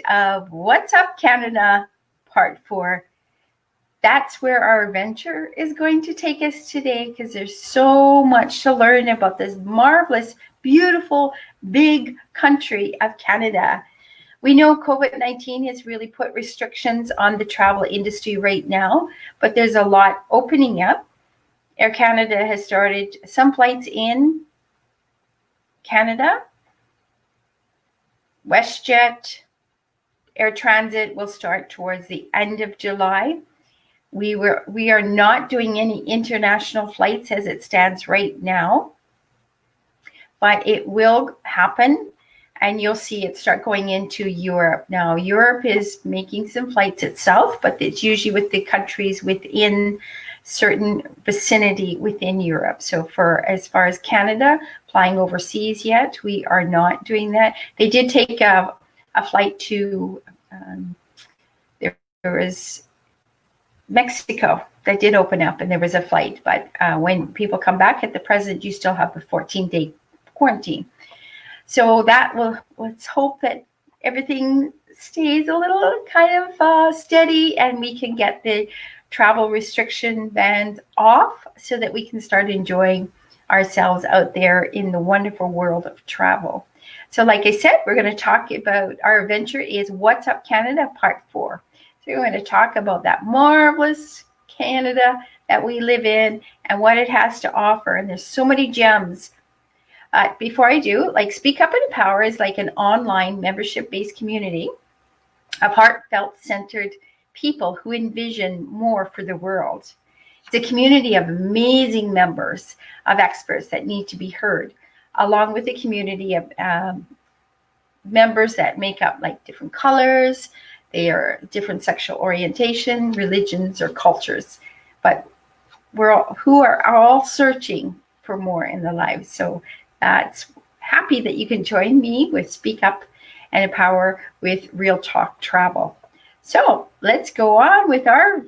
of What's Up Canada Part 4. That's where our adventure is going to take us today because there's so much to learn about this marvelous, beautiful, big country of Canada. We know COVID-19 has really put restrictions on the travel industry right now, but there's a lot opening up. Air Canada has started some flights in Canada. WestJet, Air Transit will start towards the end of July. We are not doing any international flights as it stands right now, but it will happen, and you'll see it start going into Europe. Now, Europe is making some flights itself, but it's usually with the countries within certain vicinity within Europe. So for as far as Canada, flying overseas yet, we are not doing that. They did take a flight to, there was Mexico that did open up, and there was a flight, but when people come back at the present, you still have the 14-day quarantine. So that will, let's hope that everything stays a little kind of steady and we can get the travel restriction band off so that we can start enjoying ourselves out there in the wonderful world of travel. So like I said, we're going to talk about our adventure is What's Up Canada Part 4. So we're going to talk about that marvelous Canada that we live in and what it has to offer. And there's so many gems. Before I do, like Speak Up and Empower is like an online membership-based community of heartfelt-centered people who envision more for the world. It's a community of amazing members, of experts that need to be heard, along with a community of members that make up like different colors. They are different sexual orientation, religions, or cultures, but who are all searching for more in their lives. So that's happy that you can join me with Speak Up and Empower with Real Talk Travel. So let's go on with our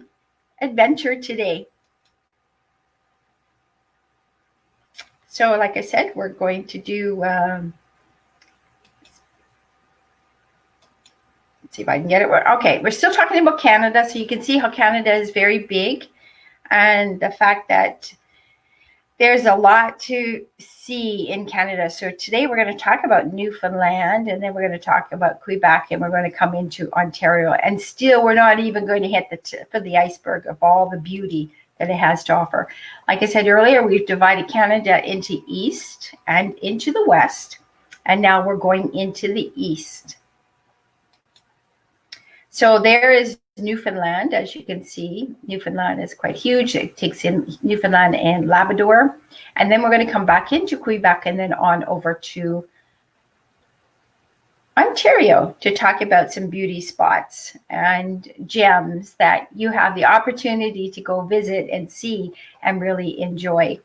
adventure today. So like I said, we're going to do, let's see if I can get it. Okay, we're still talking about Canada, so you can see how Canada is very big and the fact that there's a lot to see in Canada. So today we're going to talk about Newfoundland, and then we're going to talk about Quebec, and we're going to come into Ontario. And still, we're not even going to hit the tip of the iceberg of all the beauty that it has to offer. Like I said earlier, we've divided Canada into East and into the West, and now we're going into the East. So there is Newfoundland, as you can see. Newfoundland is quite huge. It takes in Newfoundland and Labrador. And then we're going to come back into Quebec and then on over to Ontario to talk about some beauty spots and gems that you have the opportunity to go visit and see and really enjoy.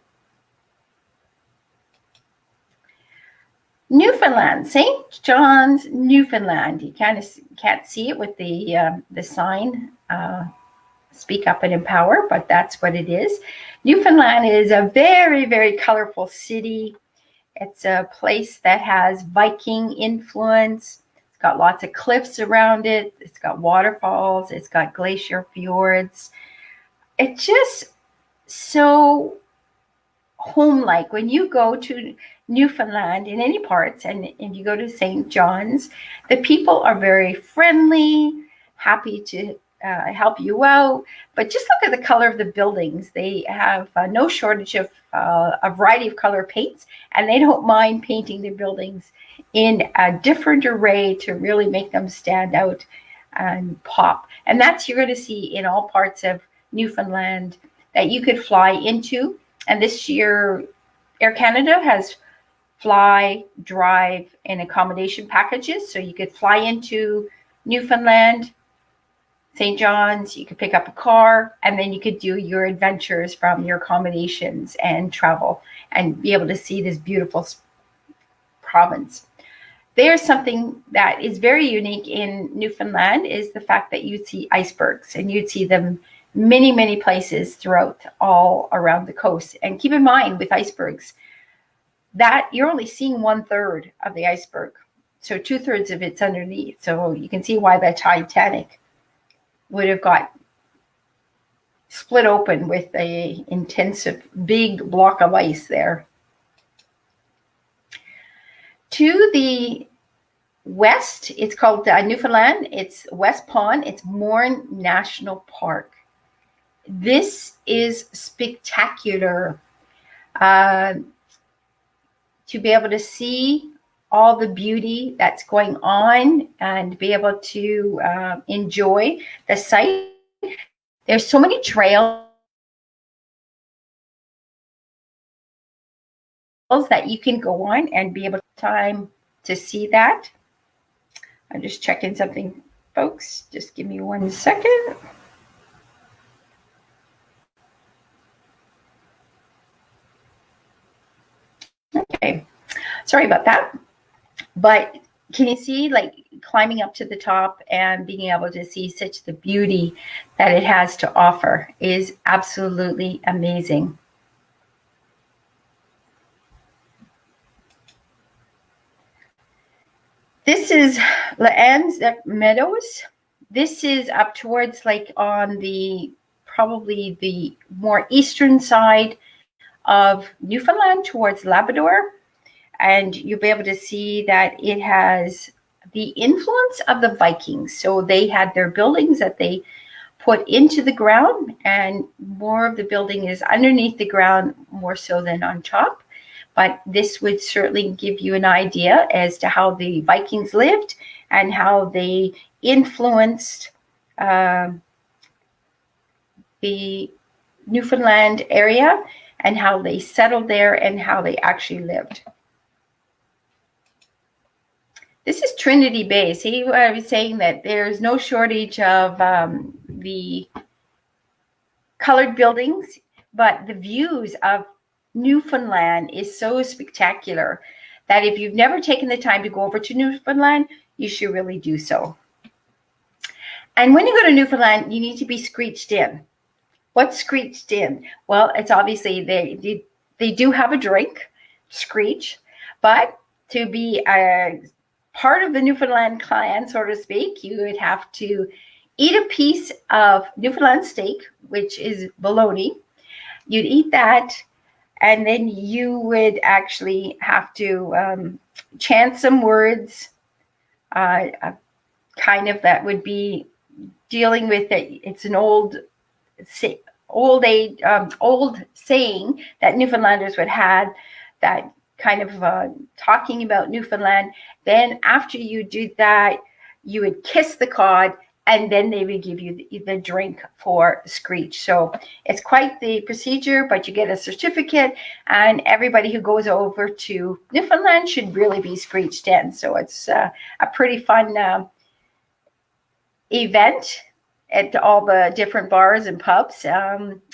Newfoundland, St. John's, Newfoundland. You kind of can't see it with the sign, Speak Up and Empower, but that's what it is. Newfoundland is a very, very colorful city. It's a place that has Viking influence. It's got lots of cliffs around it. It's got waterfalls. It's got glacier fjords. It's just so home-like. When you go to Newfoundland in any parts, and if you go to St. John's, the people are very friendly, happy to help you out. But just look at the color of the buildings. They have no shortage of a variety of color paints, and they don't mind painting their buildings in a different array to really make them stand out and pop. And that's you're going to see in all parts of Newfoundland that you could fly into. And this year, Air Canada has fly, drive, and accommodation packages. So you could fly into Newfoundland, St. John's, you could pick up a car, and then you could do your adventures from your accommodations and travel and be able to see this beautiful province. There's something that is very unique in Newfoundland is the fact that you'd see icebergs, and you'd see them many, many places throughout all around the coast. And keep in mind with icebergs that you're only seeing 1/3 of the iceberg. So 2/3 of it's underneath. So you can see why the Titanic would have got split open with a intensive big block of ice there. To the west, it's called Newfoundland. It's West Pond. It's Mourne National Park. This is spectacular. To be able to see all the beauty that's going on and be able to enjoy the site. There's so many trails that you can go on and be able to see that. I'm just checking something, folks. Just give me 1 second. Okay, sorry about that. But can you see, like, climbing up to the top and being able to see such the beauty that it has to offer is absolutely amazing. This is L'Anse Meadows. This is up towards, like, on the probably the more eastern side of Newfoundland towards Labrador. And you'll be able to see that it has the influence of the Vikings. So they had their buildings that they put into the ground, and more of the building is underneath the ground more so than on top. But this would certainly give you an idea as to how the Vikings lived and how they influenced the Newfoundland area and how they settled there and how they actually lived. This is Trinity Bay. See what I was saying, that there's no shortage of the colored buildings, but the views of Newfoundland is so spectacular that if you've never taken the time to go over to Newfoundland, you should really do so. And when you go to Newfoundland, you need to be screeched in. What's screeched in? Well, it's obviously they do have a drink, screech, but to be a part of the Newfoundland clan, so to speak, you would have to eat a piece of Newfoundland steak, which is bologna. You'd eat that, and then you would actually have to chant some words, kind of that would be dealing with it. It's an old saying that Newfoundlanders would have, that kind of talking about Newfoundland. Then after you do that, you would kiss the cod, and then they would give you the drink for the screech. So it's quite the procedure, but you get a certificate, and everybody who goes over to Newfoundland should really be screeched in. So it's a pretty fun event at all the different bars and pubs.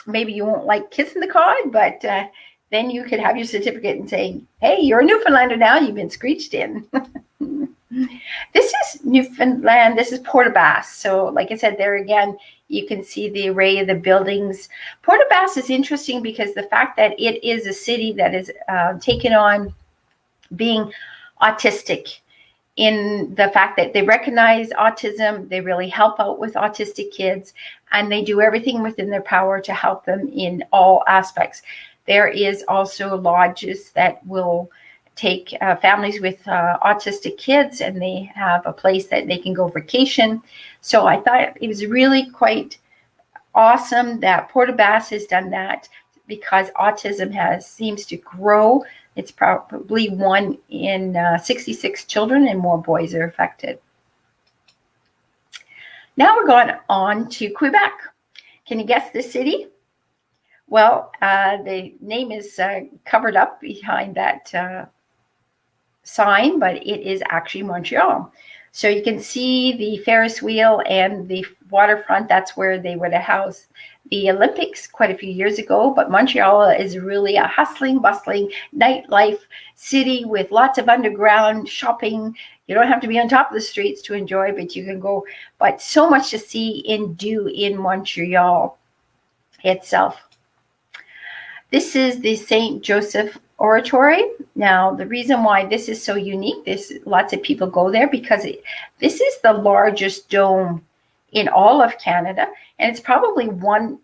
Maybe you won't like kissing the cod, but then you could have your certificate and say, hey, you're a Newfoundlander now, you've been screeched in. This is Newfoundland. This is Port aux Basques. So like I said, there again, you can see the array of the buildings. Port aux Basques is interesting because the fact that it is a city that is taken on being autistic, in the fact that they recognize autism, they really help out with autistic kids, and they do everything within their power to help them in all aspects. There is also lodges that will take families with autistic kids, and they have a place that they can go vacation. So I thought it was really quite awesome that Port aux Basques has done that, because autism seems to grow. It's probably 1 in 66 children, and more boys are affected. Now we're going on to Quebec. Can you guess the city? Well, the name is covered up behind that sign, but it is actually Montreal. So you can see the Ferris wheel and the waterfront. That's where they would have housed the Olympics quite a few years ago. But Montreal is really a hustling, bustling nightlife city with lots of underground shopping. You don't have to be on top of the streets to enjoy, but you can go. But so much to see and do in Montreal itself. This is the St. Joseph Oratory. Now, the reason why this is so unique, lots of people go there because this is the largest dome in all of Canada, and it's probably one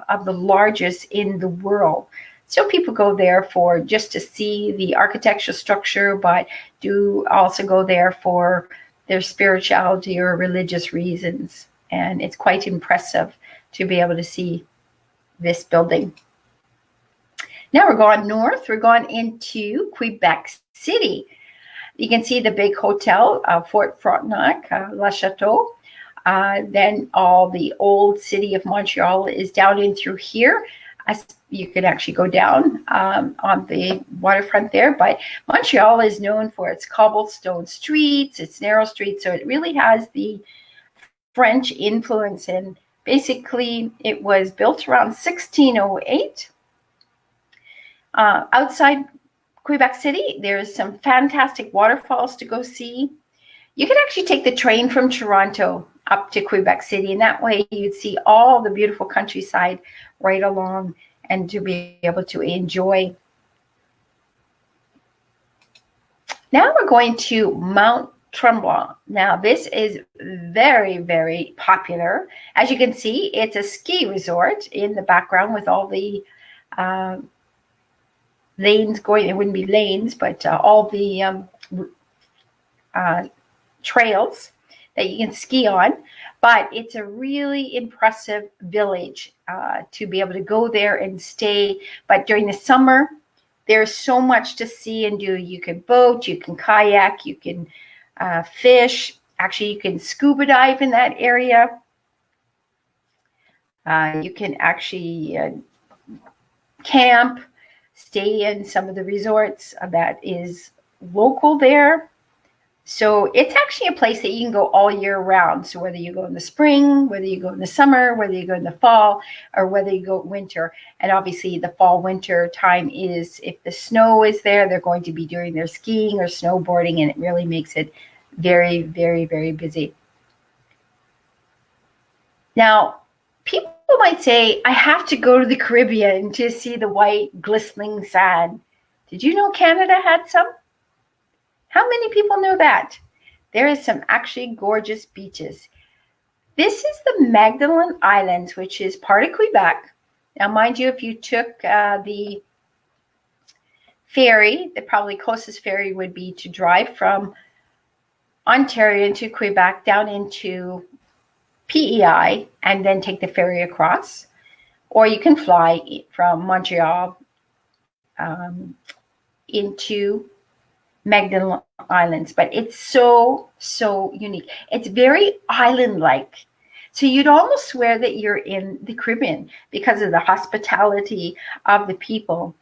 of the largest in the world. So people go there for just to see the architectural structure, but do also go there for their spirituality or religious reasons. And it's quite impressive to be able to see this building. Now we're going north. We're going into Quebec City. You can see the big hotel, Fort Frontenac, Le Chateau. Then all the old city of Montreal is down in through here. You can actually go down on the waterfront there, but Montreal is known for its cobblestone streets, its narrow streets, so it really has the French influence. And basically, it was built around 1608. Outside Quebec City, there's some fantastic waterfalls to go see. You can actually take the train from Toronto up to Quebec City, and that way you'd see all the beautiful countryside right along and to be able to enjoy. Now we're going to Mount Tremblant. Now this is very, very popular. As you can see, it's a ski resort in the background with all the lanes going, it wouldn't be lanes, but all the trails that you can ski on. But it's a really impressive village to be able to go there and stay. But during the summer, there's so much to see and do. You can boat, you can kayak, you can fish. Actually, you can scuba dive in that area. You can actually camp, stay in some of the resorts that is local there. So it's actually a place that you can go all year round. So whether you go in the spring, whether you go in the summer, whether you go in the fall, or whether you go winter. And obviously the fall winter time is, if the snow is there, they're going to be doing their skiing or snowboarding, and it really makes it very, very, very busy. Now, people might say, I have to go to the Caribbean to see the white glistening sand. Did you know Canada had some? How many people know that? There is some actually gorgeous beaches. This is the Magdalen Islands, which is part of Quebec. Now, mind you, if you took the ferry, the probably closest ferry would be to drive from Ontario into Quebec down into PEI and then take the ferry across. Or you can fly from Montreal into Magdalen Islands, but it's so unique. It's very island-like. So you'd almost swear that you're in the Caribbean because of the hospitality of the people.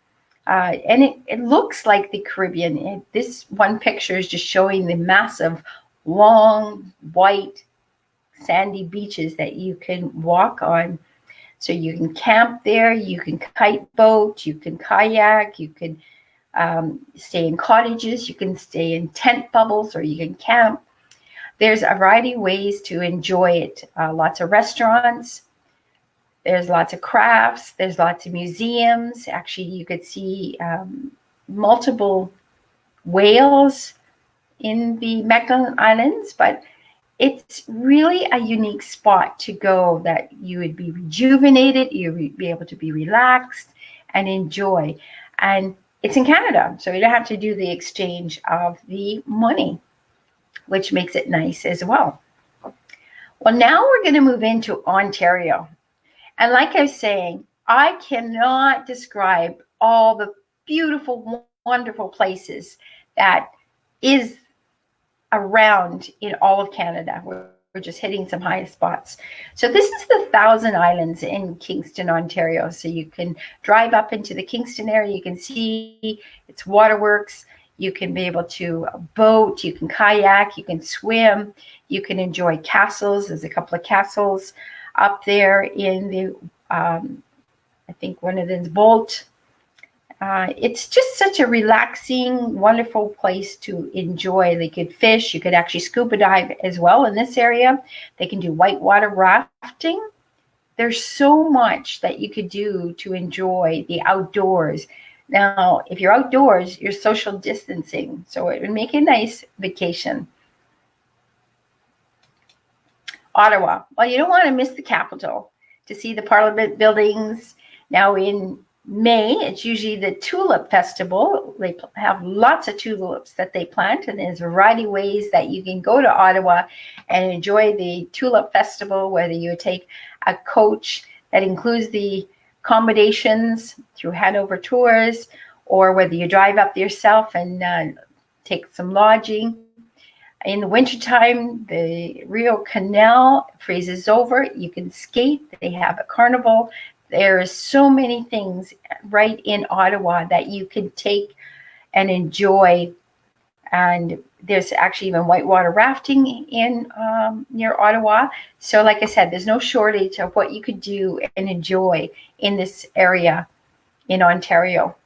And it looks like the Caribbean. This one picture is just showing the massive, long, white, sandy beaches that you can walk on. So you can camp there, you can kite boat, you can kayak, you can stay in cottages, you can stay in tent bubbles, or you can camp. There's a variety of ways to enjoy it. Lots of restaurants, there's lots of crafts, there's lots of museums. Actually, you could see multiple whales in the Magdalen Islands, but it's really a unique spot to go that you would be rejuvenated, you would be able to be relaxed and enjoy. And it's in Canada, so you don't have to do the exchange of the money, which makes it nice as well. Well, now we're going to move into Ontario. And like I was saying, I cannot describe all the beautiful, wonderful places that is around in all of Canada. We're just hitting some high spots. So this is the Thousand Islands in Kingston, Ontario. So you can drive up into the Kingston area. You can see its waterworks. You can be able to boat. You can kayak. You can swim. You can enjoy castles. There's a couple of castles up there in the, I think one of them is Bolt. It's just such a relaxing, wonderful place to enjoy. They could fish. You could actually scuba dive as well in this area. They can do whitewater rafting. There's so much that you could do to enjoy the outdoors. Now, if you're outdoors, you're social distancing, so it would make a nice vacation. Ottawa. Well, you don't want to miss the capital to see the Parliament buildings. Now in May, it's usually the Tulip Festival. They have lots of tulips that they plant, and there's a variety of ways that you can go to Ottawa and enjoy the Tulip Festival, whether you take a coach that includes the accommodations through Hanover Tours, or whether you drive up yourself and take some lodging. In the wintertime, the Rio Canal freezes over. You can skate. They have a carnival. There's so many things right in Ottawa that you can take and enjoy. And there's actually even whitewater rafting in near Ottawa. So like I said, there's no shortage of what you could do and enjoy in this area in Ontario.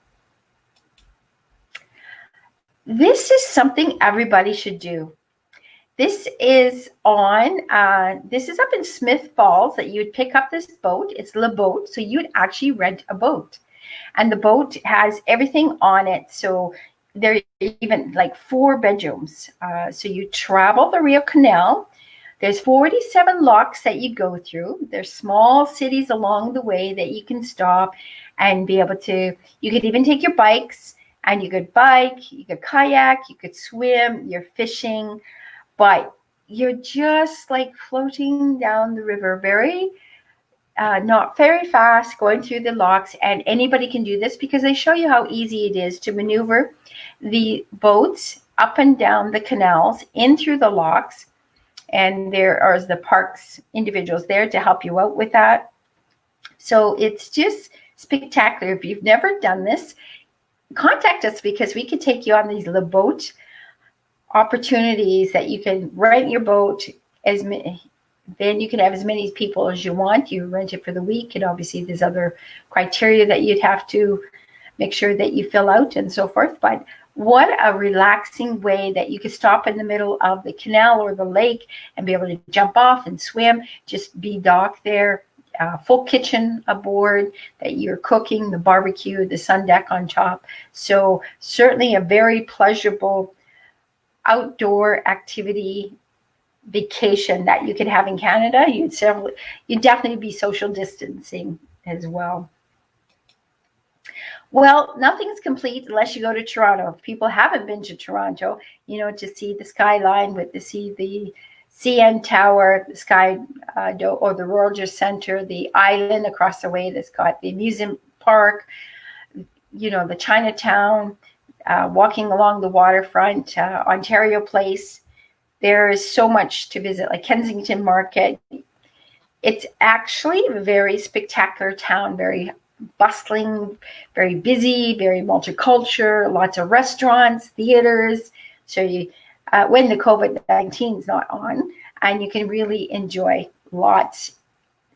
This is something everybody should do. This is this is up in Smith Falls that you would pick up this boat. It's Le Boat. So you'd actually rent a boat. And the boat has everything on it. So there are even like 4 bedrooms. So you travel the Rio Canal. There's 47 locks that you go through. There's small cities along the way that you can stop and be able to, you could even take your bikes and you could bike, you could kayak, you could swim, you're fishing. But you're just like floating down the river, not very fast, going through the locks. And anybody can do this because they show you how easy it is to maneuver the boats up and down the canals, in through the locks. And there are the parks individuals there to help you out with that. So it's just spectacular. If you've never done this, contact us because we could take you on these Le Boat opportunities that you can rent your boat then you can have as many people as you want. You rent it for the week, and obviously there's other criteria that you'd have to make sure that you fill out and so forth. But what a relaxing way that you could stop in the middle of the canal or the lake and be able to jump off and swim, just be docked there. Full kitchen aboard that you're cooking, the barbecue, the sun deck on top. So certainly a very pleasurable outdoor activity vacation that you could have in Canada. You'd definitely be social distancing as well. Well, nothing's complete unless you go to Toronto. If people haven't been to Toronto, to see the skyline, see the CN Tower, the Sky or the Rogers Centre, the island across the way that's got the amusement park, the Chinatown, walking along the waterfront, Ontario Place. There is so much to visit, like Kensington Market. It's actually a very spectacular town, very bustling, very busy, very multicultural, lots of restaurants, theaters. So when the COVID-19 is not on, and you can really enjoy lots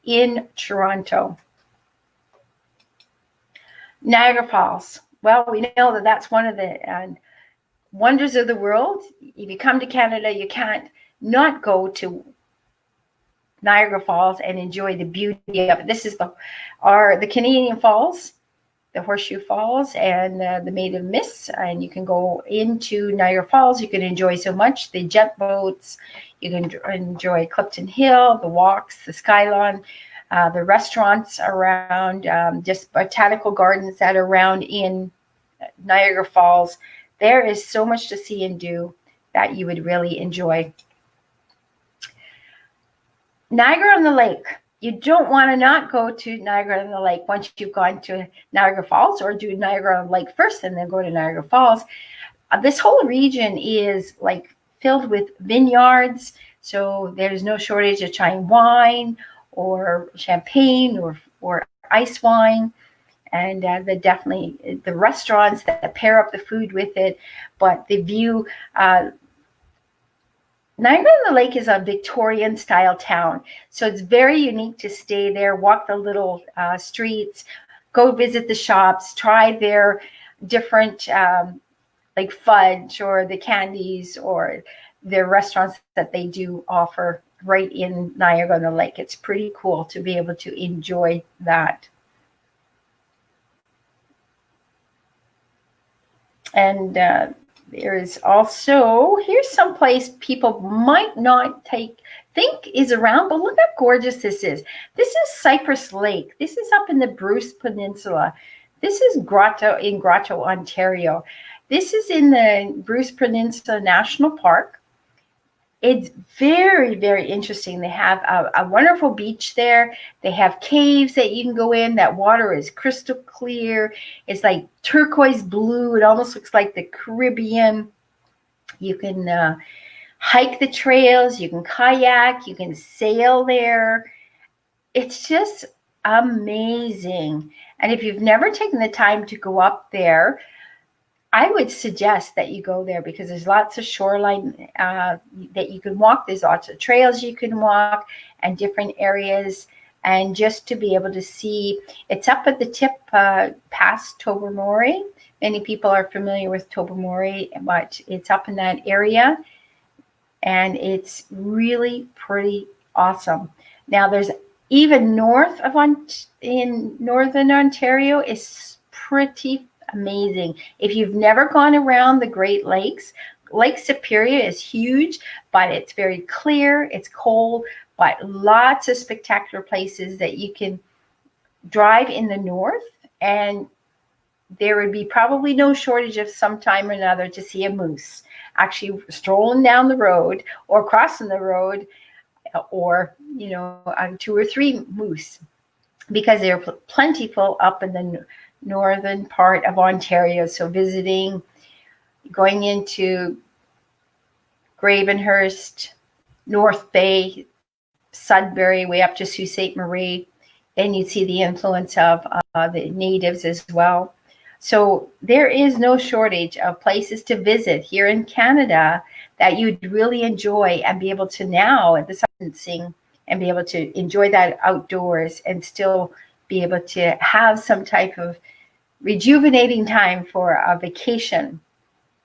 in Toronto. Niagara Falls. Well, we know that that's one of the wonders of the world. If you come to Canada, you can't not go to Niagara Falls and enjoy the beauty of it. This is the Canadian Falls, the Horseshoe Falls, and the Maid of Mist. And you can go into Niagara Falls. You can enjoy so much. The jet boats. You can enjoy Clifton Hill, the walks, the skyline, the restaurants around, just botanical gardens that are around in Niagara Falls. There is so much to see and do that you would really enjoy. Niagara-on-the-Lake. You don't want to not go to Niagara-on-the-Lake once you've gone to Niagara Falls, or do Niagara-on-the-Lake first and then go to Niagara Falls. This whole region is like filled with vineyards, so there's no shortage of China wine or champagne or ice wine. And definitely the restaurants that pair up the food with it, but the view. Niagara-on-the-Lake is a Victorian-style town, so it's very unique to stay there, walk the little streets, go visit the shops, try their different like fudge or the candies or their restaurants that they do offer right in Niagara-on-the-Lake. It's pretty cool to be able to enjoy that. And there is also, here's some place people might not think is around, but look how gorgeous this is. This is Cypress Lake. This is up in the Bruce Peninsula. This is Grotto, Ontario. This is in the Bruce Peninsula National Park. It's very, very interesting. They have a wonderful beach there. They have caves that you can go in. That water is crystal clear. It's like turquoise blue. It almost looks like the Caribbean. You can hike the trails. You can kayak. You can sail there. It's just amazing. And if you've never taken the time to go up there, I would suggest that you go there because there's lots of shoreline that you can walk. There's lots of trails you can walk and different areas. And just to be able to see, it's up at the tip past Tobermory. Many people are familiar with Tobermory, but it's up in that area. And it's really pretty awesome. Now, there's even north of in Northern Ontario is pretty amazing. If you've never gone around the Great Lakes, Lake Superior is huge, but it's very clear, it's cold, but lots of spectacular places that you can drive in the north, and there would be probably no shortage of some time or another to see a moose actually strolling down the road or crossing the road, or 2 or 3 moose, because they're plentiful up in the northern part of Ontario. So visiting, going into Gravenhurst, North Bay, Sudbury, way up to Sault Ste. Marie, then you'd see the influence of the natives as well. So there is no shortage of places to visit here in Canada that you'd really enjoy and be able to now at the distancing and be able to enjoy that outdoors and still be able to have some type of rejuvenating time for a vacation.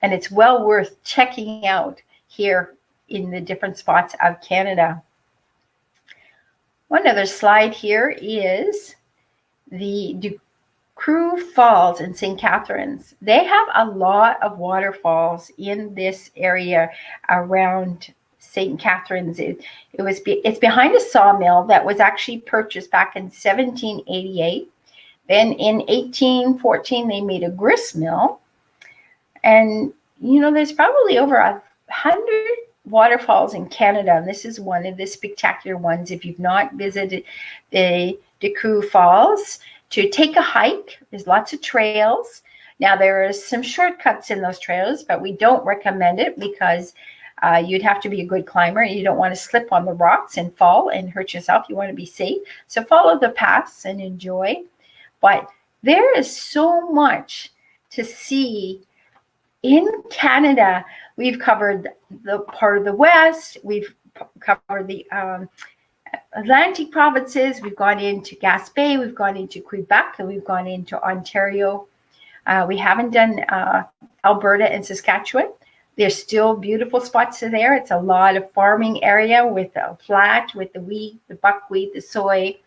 And it's well worth checking out here in the different spots of Canada. One other slide here is the Decroux Falls in St. Catharines. They have a lot of waterfalls in this area around St. Catharines. It's behind a sawmill that was actually purchased back in 1788. Then in 1814, they made a grist mill. And, there's probably over 100 waterfalls in Canada. And this is one of the spectacular ones. If you've not visited the Decroux Falls, to take a hike, there's lots of trails. Now, there are some shortcuts in those trails, but we don't recommend it because you'd have to be a good climber. You don't want to slip on the rocks and fall and hurt yourself. You want to be safe. So follow the paths and enjoy. But there is so much to see in Canada. We've covered the part of the West. We've covered the Atlantic provinces. We've gone into Gaspé. We've gone into Quebec. And we've gone into Ontario. We haven't done Alberta and Saskatchewan. There's still beautiful spots there. It's a lot of farming area with the flat, with the wheat, the buckwheat, the soy.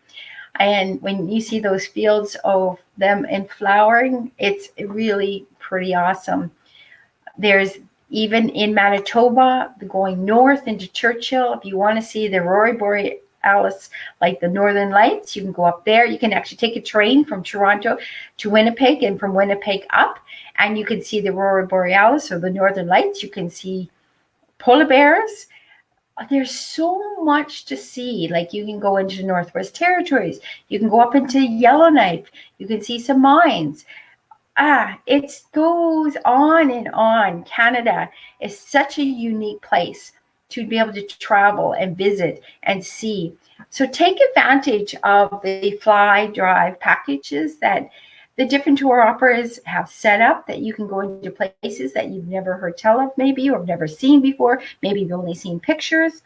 And when you see those fields of them in flowering, it's really pretty awesome. There's even in Manitoba, going north into Churchill, if you want to see the Aurora Borealis, like the Northern Lights, you can go up there. You can actually take a train from Toronto to Winnipeg and from Winnipeg up, and you can see the Aurora Borealis or the Northern Lights. You can see polar bears. There's so much to see. Like you can go into the Northwest Territories. You can go up into Yellowknife. You can see some mines. It goes on and on. Canada is such a unique place to be able to travel and visit and see. So take advantage of the fly drive packages that the different tour operators have set up, that you can go into places that you've never heard tell of maybe, or never seen before. Maybe you've only seen pictures,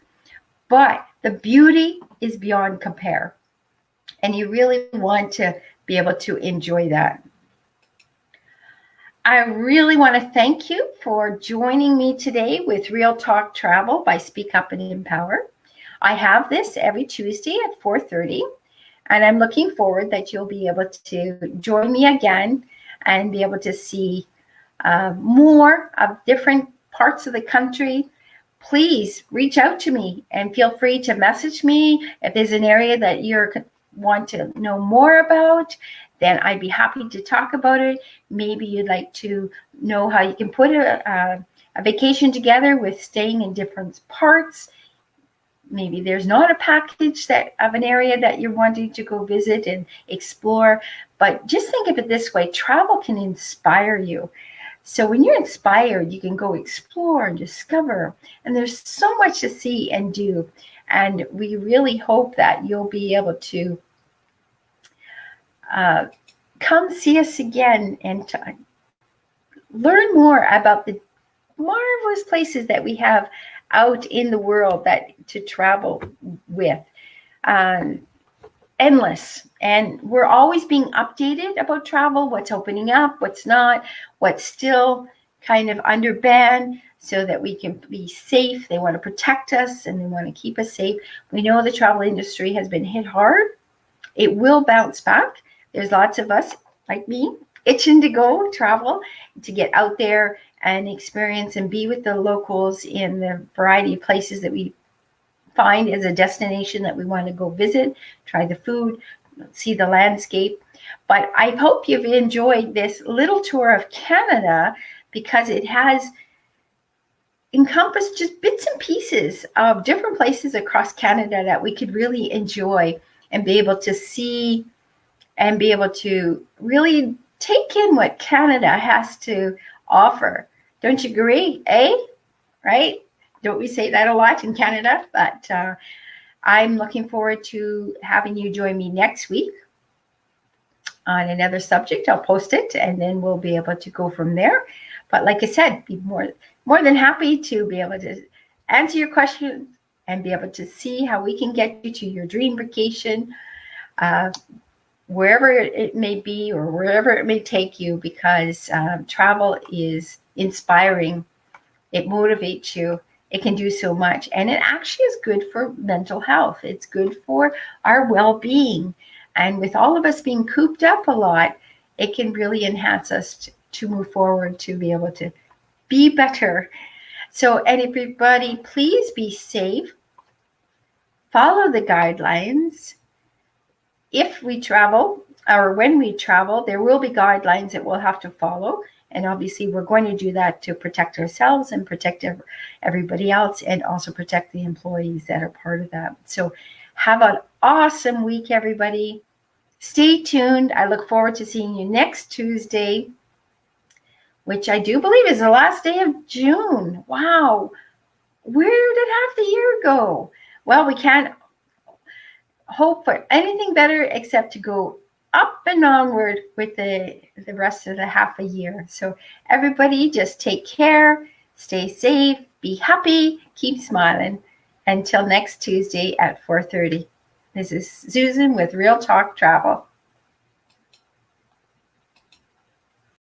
but the beauty is beyond compare. And you really want to be able to enjoy that. I really want to thank you for joining me today with Real Talk Travel by Speak Up and Empower. I have this every Tuesday at 4:30, and I'm looking forward that you'll be able to join me again and be able to see more of different parts of the country, please reach out to me and feel free to message me. If there's an area that you want to know more about, then I'd be happy to talk about it. Maybe you'd like to know how you can put a vacation together with staying in different parts. Maybe there's not a package of an area that you're wanting to go visit and explore, but just think of it this way: travel can inspire you. So when you're inspired, you can go explore and discover, and there's so much to see and do. And we really hope that you'll be able to come see us again and learn more about the marvelous places that we have out in the world to travel with. Endless. And we're always being updated about travel, what's opening up, what's not, what's still kind of under ban, so that we can be safe. They want to protect us and they want to keep us safe. We know the travel industry has been hit hard. It will bounce back. There's lots of us, like me, itching to go travel, to get out there and experience and be with the locals in the variety of places that we find as a destination that we want to go visit, try the food, see the landscape. But I hope you've enjoyed this little tour of Canada, because it has encompassed just bits and pieces of different places across Canada that we could really enjoy and be able to see and be able to really take in what Canada has to offer. Don't you agree, eh? Right? Don't we say that a lot in Canada? But I'm looking forward to having you join me next week on another subject. I'll post it and then we'll be able to go from there. But like I said, be more than happy to be able to answer your questions and be able to see how we can get you to your dream vacation, wherever it may be or wherever it may take you, because travel is inspiring. It motivates you. It can do so much. And it actually is good for mental health. It's good for our well-being. And with all of us being cooped up a lot, it can really enhance us to move forward, to be able to be better. So, and everybody, please be safe. Follow the guidelines. If we travel, or when we travel, there will be guidelines that we'll have to follow. And obviously, we're going to do that to protect ourselves and protect everybody else, and also protect the employees that are part of that. So have an awesome week, everybody. Stay tuned. I look forward to seeing you next Tuesday, which I do believe is the last day of June. Wow. Where did half the year go? Well, we can't hope for anything better except to go up and onward with the rest of the half a year. So everybody just take care, stay safe, be happy, keep smiling. Until next Tuesday at 4:30. This is Susan with Real Talk Travel.